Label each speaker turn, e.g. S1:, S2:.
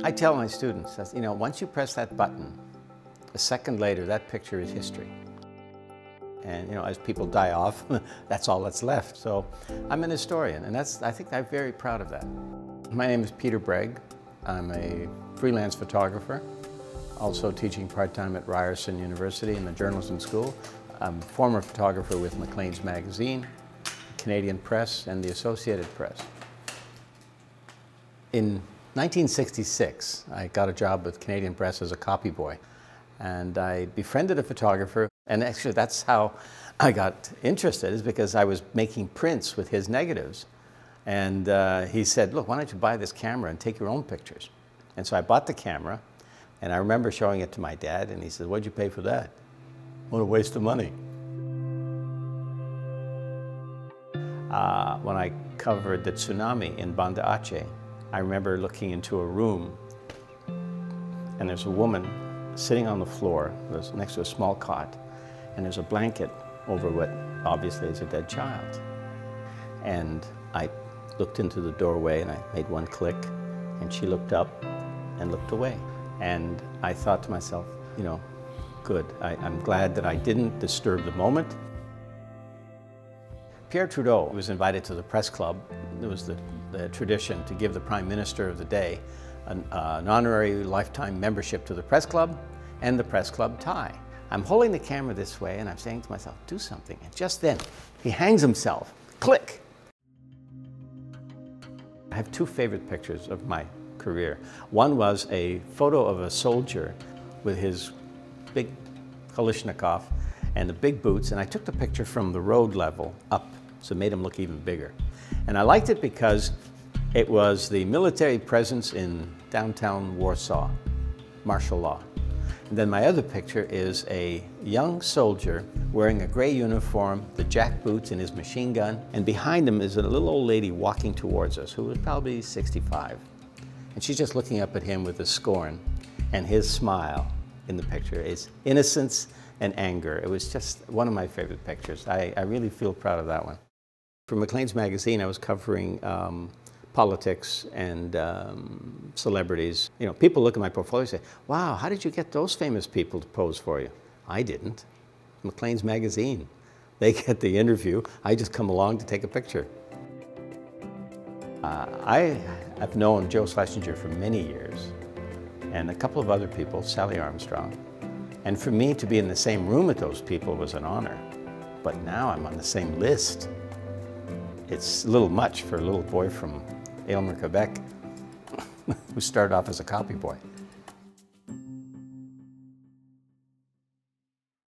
S1: I tell my students that, once you press that button, a second later, that picture is history. And, as people die off, that's all that's left. So I'm an historian, and I think I'm very proud of that. My name is Bregg. I'm a freelance photographer, also teaching part-time at Ryerson University in the journalism school. I'm a former photographer with Maclean's Magazine, Canadian Press, and the Associated Press. In 1966, I got a job with Canadian Press as a copy boy, and I befriended a photographer, and actually that's how I got interested, is because I was making prints with his negatives. And he said, look, why don't you buy this camera and take your own pictures? And so I bought the camera, and I remember showing it to my dad, and he said, what'd you pay for that? What a waste of money. When I covered the tsunami in Banda Aceh, I remember looking into a room, and there's a woman sitting on the floor next to a small cot, and there's a blanket over what obviously is a dead child. And I looked into the doorway, and I made one click, and she looked up and looked away. And I thought to myself, good. I'm glad that I didn't disturb the moment. Pierre Trudeau was invited to the press club. It was the tradition to give the Prime Minister of the day an honorary lifetime membership to the press club and the press club tie. I'm holding the camera this way, and I'm saying to myself, do something. And just then, he hangs himself. Click! I have two favorite pictures of my career. One was a photo of a soldier with his big Kalashnikov and the big boots, and I took the picture from the road level up, so it made him look even bigger. And I liked it because it was the military presence in downtown Warsaw, martial law. And then my other picture is a young soldier wearing a gray uniform, the jack boots and his machine gun, and behind him is a little old lady walking towards us who was probably 65. And she's just looking up at him with a scorn, and his smile in the picture is innocence and anger. It was just one of my favorite pictures. I really feel proud of that one. For Maclean's Magazine, I was covering politics and celebrities. People look at my portfolio and say, wow, how did you get those famous people to pose for you? I didn't. Maclean's Magazine. They get the interview. I just come along to take a picture. I have known Joe Schlesinger for many years, and a couple of other people, Sally Armstrong. And for me to be in the same room with those people was an honor. But now I'm on the same list. It's a little much for a little boy from Aylmer, Quebec, who started off as a copy boy.